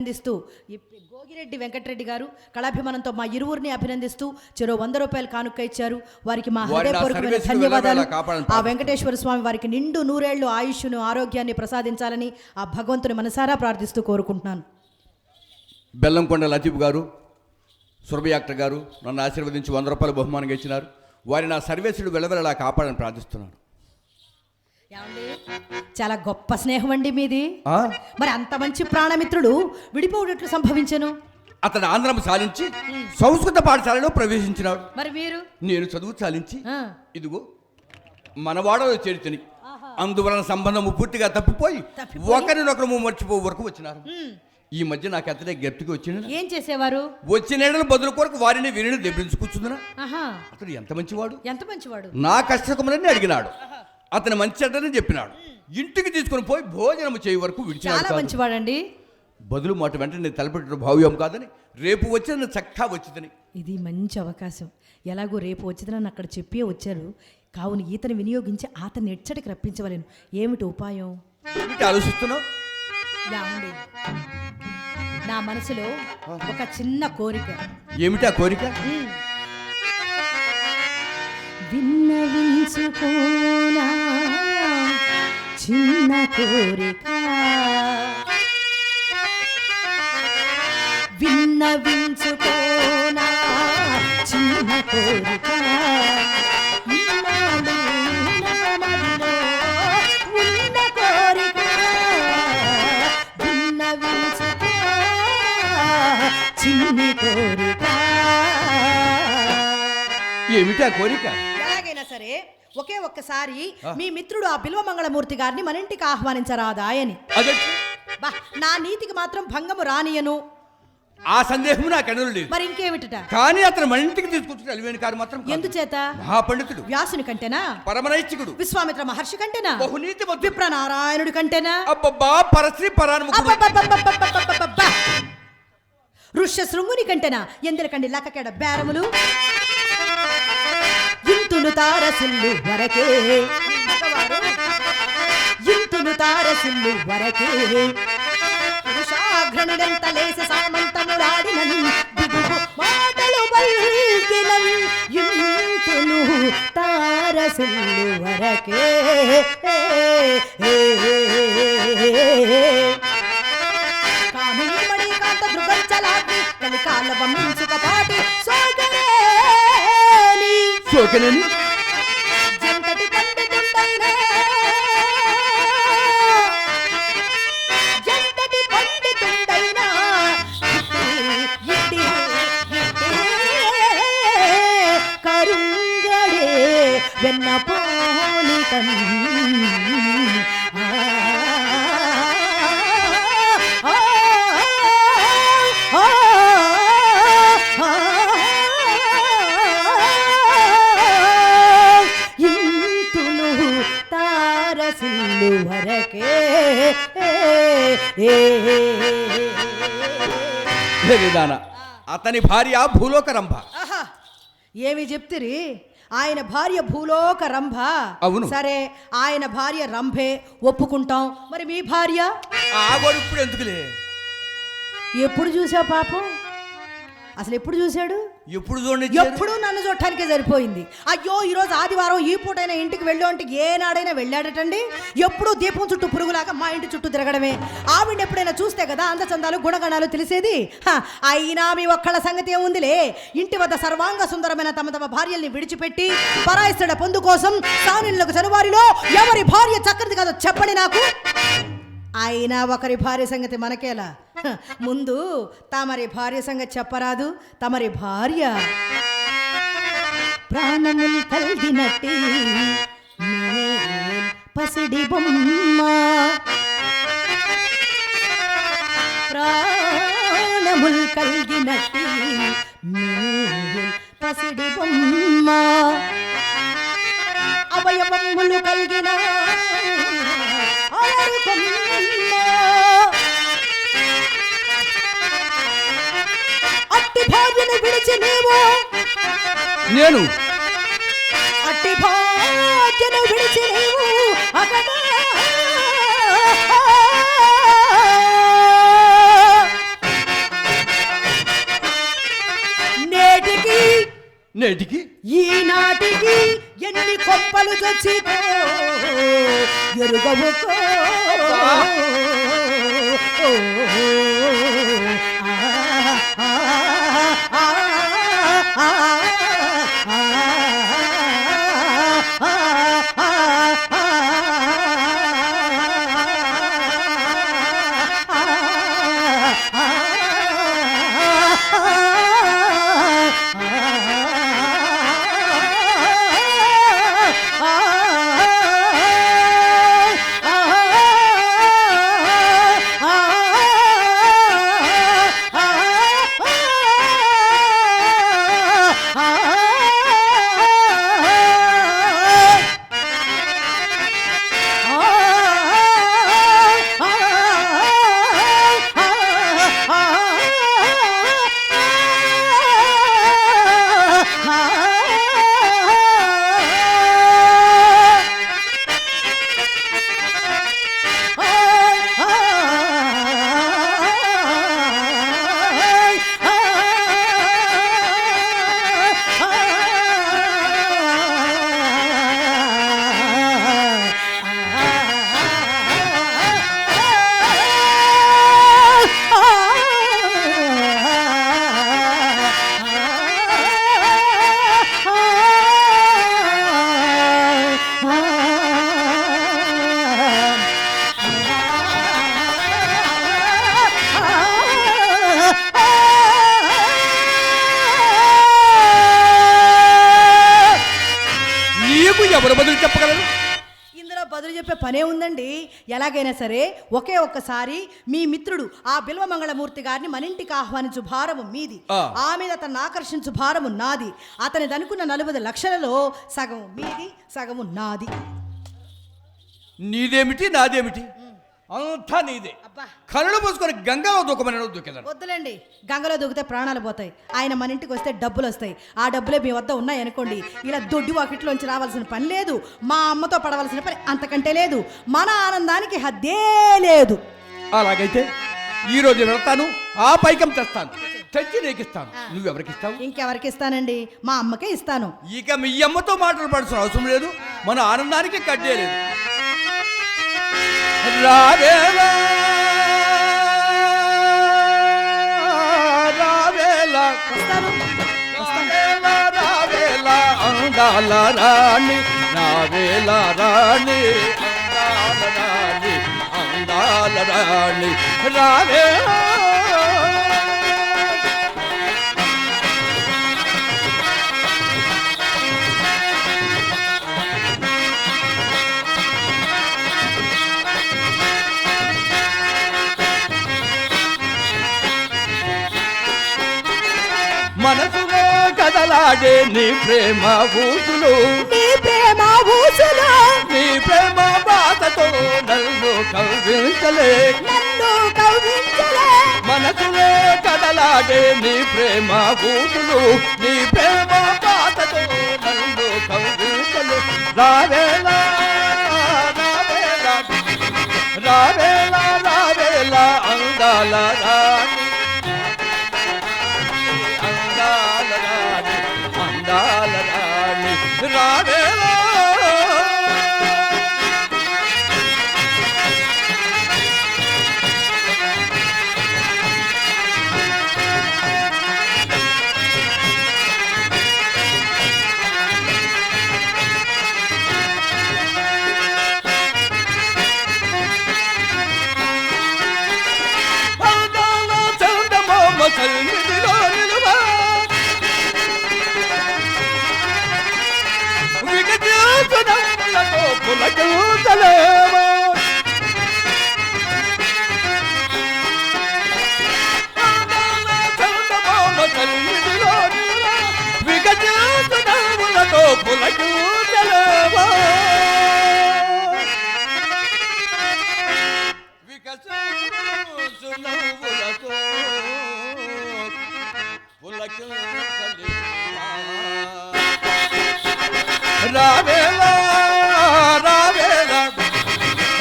అభినందిస్తూ గోగిరెడ్డి వెంకటరెడ్డి గారు కళాభిమానంతో మా ఇరువురిని అభినందిస్తూ చెరో 100 రూపాయలు కానుక ఇచ్చారు. వారికి మా హృదయపూర్వకమైన ధన్యవాదాలు. ఆ వెంకటేశ్వర స్వామి వారికి నిండు నూరేళ్లు ఆయుష్ను ఆరోగ్యాన్ని ప్రసాదించాలని ఆ భగవంతుని మనసారా ప్రార్థిస్తూ కోరుకుంటున్నాను. బెల్లంకొండ లతీఫ్ గారు, సురభి యాక్టర్ గారు నన్ను ఆశీర్వదించి 100 రూపాయలు బహుమానంగా ఇచ్చినారు. వారి నా సర్వేసుడు వెలవెలలా కాపాడని ప్రార్థిస్తున్నాను. చాలా గొప్ప స్నేహం అండి మీది. మరి అంత మంచి ప్రాణమిత్రుడు విడిపోవట్లు సంభవించను. అతను ఆంధ్రం సాలించి సంస్కృత పాఠశాలలో ప్రవేశించినాడు. మరి మీరు? నేను చదువు సాలించి ఇదిగో మనవాడలో చేరితని, అందువలన సంబంధము పూర్తిగా తప్పిపోయి ఒకరినొకరు మర్చిపో వరకు వచ్చినారు. ఈ మధ్య నాకు అతనే గెప్తికి వచ్చిన ఏం చేసేవారు? వచ్చిన బదులు కొరకు వారిని వీరిని దెబ్బరించి కూర్చుందినా. అతడు ఎంత మంచివాడు, ఎంత మంచివాడు. నా కష్టకములని అడిగినాడు. అతను మంచి అడ్డని చెప్పినాడు. ఇంటికి తీసుకుని పోయి భోజనం చేయ వరకు చాలా మంచివాడండి. బదులు మాట వెంటనే నేను తలపెట్టిన భావ్యం కాదని రేపు వచ్చి చక్కగా వచ్చిందని. ఇది మంచి అవకాశం. ఎలాగో రేపు వచ్చిందని అక్కడ చెప్పే వచ్చారు. కావున ఈతని వినియోగించి అతన్ని ఎచ్చడికి రప్పించవలేను. ఏమిటి ఉపాయం? ఏమిటి ఆలోచిస్తున్నావు? నా మనసులో ఒక చిన్న కోరిక. ఏమిటి ఆ కోరిక? విన్నవించుకోనా చిన్న కోరిక, విన్నవించుకోనా చిన్న కోరిక, ఉన్న కోరిక, విన్నవించుకో చిన్ని కోరిక. ఏమిటి ఆ కోరిక? సరే, ఒకే ఒక్కసారి మీ మిత్రుడు ఆ బిల్వమంగళమూర్తి గారిని మన ఇంటికి ఆహ్వానించరాదాయని. నా నీతికి మాత్రం భంగము రానియను. ఆ సందేహం నాకు లేదు. మరి ఇంకేమిట? కానీ అతను మన ఇంటికి తీసుకొచ్చిన అలివేని కారు మాత్రం ఎందుచేత? మహాపండితుడు వ్యాసుని కంటేనా? పరమనైతికుడు విశ్వామిత్ర మహర్షి కంటేనా? బహునీతి విప్ర నారాయణుడి కంటేనా? అబ్బబ్బా, పరశ్రీ పరాన్ముఖుడు. ఋష్య శృంగుని కంటేనా? ఎందుకండి లక్కకేడ బేరములు ఇంతులు తారసిల్లు వరకే, ఇంతులు తారసిల్లు వరకే, పురుషాఘ్రణుడంత లేస సామంతములాడినన్ దిగుగు మాటలు పలికినన్ ఇంతులు తారసిల్లు వరకే. కామిని మణి కాంత దృగంచలాగ్ని కలికాల వంశుక పాటి సోకెనని జంతటి పండితుండైనా, జంతటి పండితుండైనా ఇట్టి కరుంగడే వెన్న పోలికన్ వరకే. అతని భార్య భూలోక రంభ. ఏమి చెప్తిరి? ఆయన భార్య భూలోక రంభ. అవును. సరే, ఆయన భార్య రంభే, ఒప్పుకుంటాం. మరి మీ భార్య? ఆ గొడుపుడు ఎందుకులే? ఎప్పుడు చూసావు పాపం? అసలు ఎప్పుడు చూశాడు? ఎప్పుడు చూడండి, ఎప్పుడు నన్ను చూడటానికే సరిపోయింది. అయ్యో, ఈరోజు ఆదివారం, ఈ పూటైనా ఇంటికి వెళ్ళో అంటే ఏనాడైనా వెళ్ళాడటండి. ఎప్పుడూ దీపం చుట్టూ పురుగులాగా మా ఇంటి చుట్టూ తిరగడమే. ఆవిడ ఎప్పుడైనా చూస్తే కదా అందచందాలు గుణగణాలు తెలిసేది. అయినా మీ ఒక్కళ్ళ సంగతి ఏముందిలే. ఇంటి వద్ద సర్వాంగ సుందరమైన తమ తమ భార్యల్ని విడిచిపెట్టి పరాయిస్తుడ పొందు కోసం సానిళ్లకు జనవరిలో ఎవరి భార్య చక్కనిది కాదో చెప్పండి నాకు. అయినా ఒకరి భార్య సంగతి మనకేలా? ముందు తమరి భార్య సంగతి చెప్పరాదు. తమరి భార్య ప్రాణములు కలిగినట్టి పసిడి బొమ్మ, ప్రాణములు కలిగినట్టి పసిడి బొమ్మ, అవయవములు కలిగిన అట్టి భార్యను విడిచి నేను అట్టి భార్యను విడిచి నీవు నేటికి ఈనాటికి ఎన్ని కొంపలు చొచ్చి ఎరుగవుకో ఎవరు బదులు చెప్పగలరు? ఇందులో బదులు చెప్పే పనే ఉందండి. ఎలాగైనా సరే ఒకే ఒక్కసారి మీ మిత్రుడు ఆ బిల్వమంగళమూర్తి గారిని మన ఇంటికి ఆహ్వానించు భారము మీది, ఆ మీద అతన్ని ఆకర్షించు భారము నాది. అతని దనుకున్న 40 లక్షలలో సగము మీది, సగము నాది. నీదేమిటి నాదేమిటి అంతా నీదే. కళ్ళు మూసుకొని గంగలో దూకమని దూకేదాన్ని. వద్దులేండి, గంగలో దూకితే ప్రాణాలు పోతాయి. ఆయన మన ఇంటికి వస్తే డబ్బులు వస్తాయి. ఆ డబ్బులే మీ వద్ద ఉన్నాయనుకోండి, ఇలా దొడ్డి వాకిట్లోంచి రావాల్సిన పని లేదు, మా అమ్మతో పడవలసిన పని అంతకంటే లేదు, మన ఆనందానికి హద్దే లేదు. అలాగైతే ఈ రోజు వెళ్తాను, ఆ పైకం తెస్తాను, తెచ్చి నీకు ఇస్తాను. నువ్వెవరికి ఇస్తావు? ఇంకెవరికి ఇస్తానండి, మా అమ్మకే ఇస్తాను. ఇక మీ అమ్మతో మాటలు పడాల్సిన అవసరం లేదు, మన ఆనందానికి కట్టే లేదు. రావేలా రావేలా రావేలా రావేలా అందాల రాణి, రావేలా రాణి అందాల రాణి, అందాల రాణి రావేలా. మనసులో కదలాడే నీ ప్రేమ ఊసులు, నీ ప్రేమ ఊసులు, నీ ప్రేమ బాధతో నన్ను కవ్వించలే, నన్ను కవ్వించలే. మనసులో కదలాడే నీ ప్రేమ ఊసులు, నీ ప్రేమ బాధతో నన్ను కవ్వించలే. రావేలా రావేలా రావేలా రావేలా అందాల రాణి, అందాల రాణి, అందాల రాణి రావేలా. సన్నిధిలో నిలువా విగతితో పులకూతలేవా, సన్నిధిలో నిలువా విగతితో పులకూతలేవా, వికసించు నవ్వులతో రావేలా రావేలా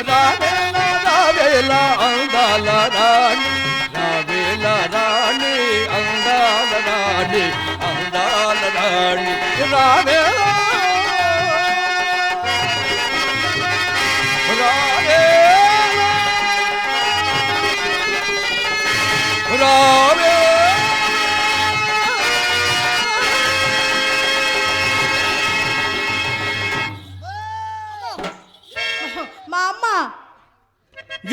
రావేలా రావేలా అందాల రాణి, రావేలా రాణి అందాల రాణి, అందాల రాణి రావే మా అమ్మ.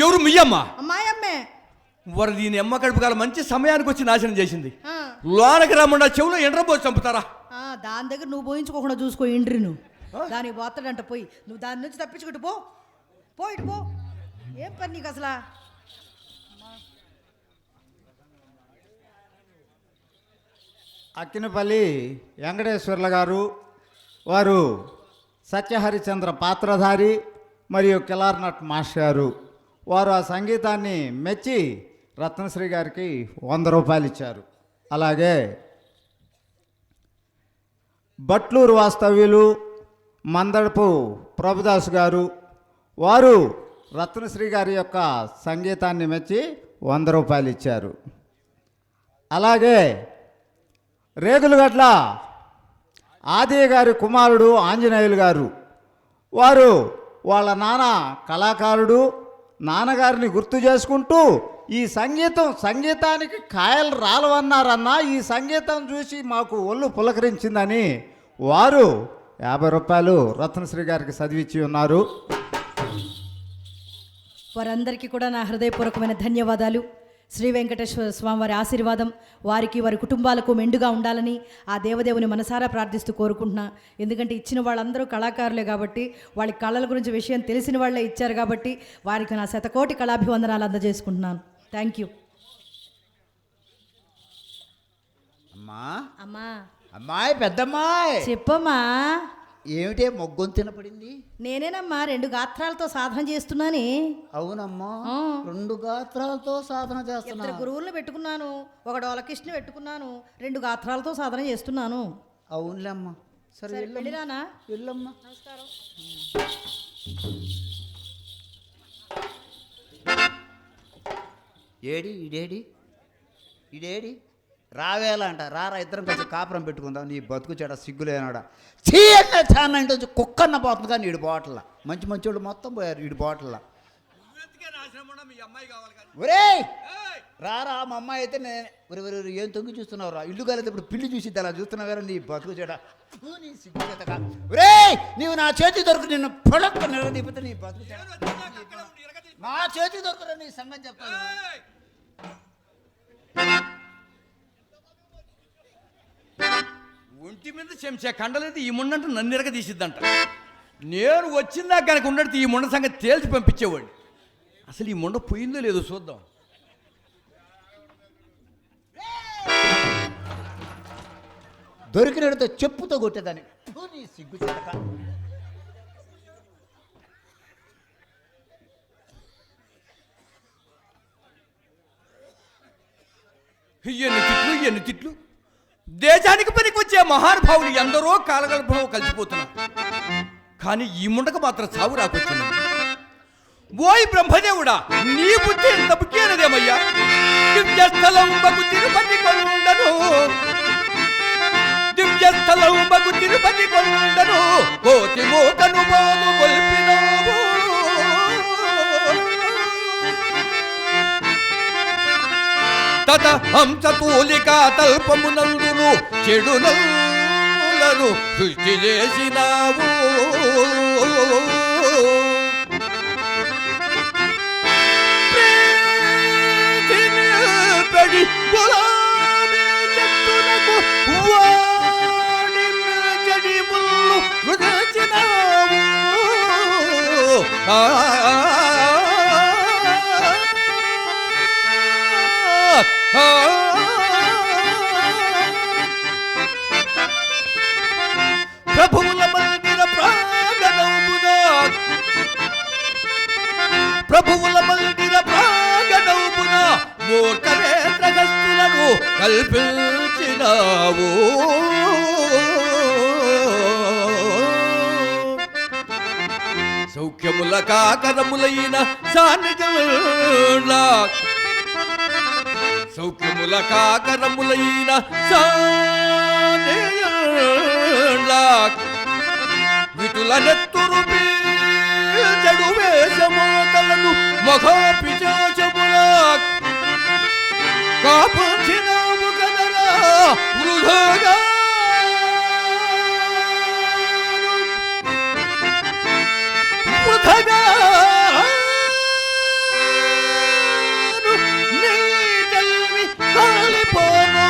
ఎవరు మీ అమ్మ? అమ్మాయమ్మే. వారు దీని అమ్మ కడుపు కాలం మంచి సమయానికి వచ్చి నాశనం చేసింది. ఆ. లోనకి రమ్మన్నా చెవులో ఎండ్రపోసి చంపుతారా? దాని దగ్గర నువ్వు పోయించుకోకుండా చూసుకో ఇండ్రి నువ్వు. దానికి పోతాడంట పోయి నువ్వు దాని నుంచి తప్పించుకుంటూ పో ఇటు పో. ఏం పని నీకు అసలు? అక్కినపల్లి వెంకటేశ్వర్ల గారు వారు సత్యహరిచంద్ర పాత్రధారి మరియు కిలార్నట్ మాస్టర్ గారు వారు ఆ సంగీతాన్ని మెచ్చి రత్నశ్రీ గారికి 100 రూపాయలు ఇచ్చారు. అలాగే బట్లూరు వాస్తవ్యులు మందడపు ప్రభుదాస్ గారు వారు రత్నశ్రీ గారి యొక్క సంగీతాన్ని మెచ్చి 100 రూపాయలు ఇచ్చారు. అలాగే రేగులగడ్ల ఆదియ్య గారి కుమారుడు ఆంజనేయులు గారు వారు వాళ్ళ నాన్న కళాకారుడు, నాన్నగారిని గుర్తు చేసుకుంటూ ఈ సంగీతానికి కాయలు రాలవన్నారన్నా ఈ సంగీతం చూసి మాకు ఒళ్ళు పులకరించిందని వారు 50 రూపాయలు రత్నశ్రీ గారికి చదివించి ఉన్నారు. వారందరికీ కూడా నా హృదయపూర్వకమైన ధన్యవాదాలు. శ్రీ వెంకటేశ్వర స్వామి వారి ఆశీర్వాదం వారికి వారి కుటుంబాలకు మెండుగా ఉండాలని ఆ దేవదేవుని మనసారా ప్రార్థిస్తూ కోరుకుంటున్నా. ఎందుకంటే ఇచ్చిన వాళ్ళందరూ కళాకారులే కాబట్టి వాళ్ళ కళల గురించి విషయం తెలిసిన వాళ్ళే ఇచ్చారు కాబట్టి వారికి నా శతకోటి కళాభివందనాలు అందజేసుకుంటున్నాను. Thank you. అమ్మా అమ్మా. అమ్మాయి పెద్దమ్మాయి చెప్పమ్మా. ఏమిటే మొగ్గొంతు తినపడింది? నేనేనమ్మా 2 గాత్రాలతో సాధన చేస్తున్నానే. అవునమ్మా 2 గాత్రాలతో సాధన చేస్తున్నా. 2 గురువులను పెట్టుకున్నాను, 1 డోలకిష్ని పెట్టుకున్నాను, 2 గాత్రాలతో సాధన చేస్తున్నాను. అవునులేమ్మా. సరే వెళ్ళిరానా? వెళ్ళమ్మా. నమస్కారం. ఇడేడి రావేలంట. రారా ఇద్దరం కొంచెం కాపురం పెట్టుకుందాం. నీ బతుకు చెడ సిగ్గులేనాడా చాలా ఇంటి వచ్చి కుక్కన్న పోతుంది కానీ ఈడు బాటల్లా మంచి వాళ్ళు మొత్తం పోయారు ఈడు బాటల్లా. ఒరే రారా మా అమ్మాయి అయితే నేను ఏం తొంగి చూస్తున్నావు రా. ఇల్లు కాలేదు ఇప్పుడు పిల్లి చూసి అలా చూస్తున్నావు. నీ బతుకు చెడ నీ సిగ్గు చేతగా. ఒరే నీవు నా చేతి దొరకు నిన్ను పొడక్క నిలదీపితే నీ బతుకు చెడ నా చేతి దొరకరా నీ సంగతి చెప్తాను. ఒంటి మీద చెంచా కండలేదు ఈ ముండంటూ నన్ను ఎరగ తీసిద్దంట. నేను వచ్చిందా కనుక ఉండడితే ఈ ముండ సంగతి తేల్చి పంపించేవాడిని. అసలు ఈ ముండ పోయిందో లేదో చూద్దాం. దొరికినడితో చెప్పుతో కొట్టేదాన్ని. సిగ్గు చెడక ఎన్ని తిట్లు దేశానికి పనికి వచ్చే మహానుభావులు ఎందరో కాలగల్భం కలిసిపోతున్నారు. కానీ ఈ ముండకు మాత్రం చావు రాకొచ్చింది. ఓయ్ బ్రహ్మదేవుడా నీ బుద్ధి ఎంత బుద్ధేనదేమయ్యా. దివ్యస్థలంబకు తిరుపతి కొండను కోతి మోకను బాను గొల్పినావు. తత హంసతూలికా తల్పమునందును చెడు నల్లను సృష్టి చేసినావు. ప్రీతిని గులాబీ చెట్టునకు వాడి చెడి ముళ్ళు రుచినావు. ప్రభువుల మందిర ప్రాగణమున మూర్ఖనేత్రగస్తులను కల్పించినావు. సౌఖ్యముల కాకరములైన సాన్నిధ్యములా విటుల నెత్తురు చెడు వేషమోతలను మహాపిశాచముల కాపుచినాము కదరా వృధాగా వృధాగా నీ తల్లి కాలిపోను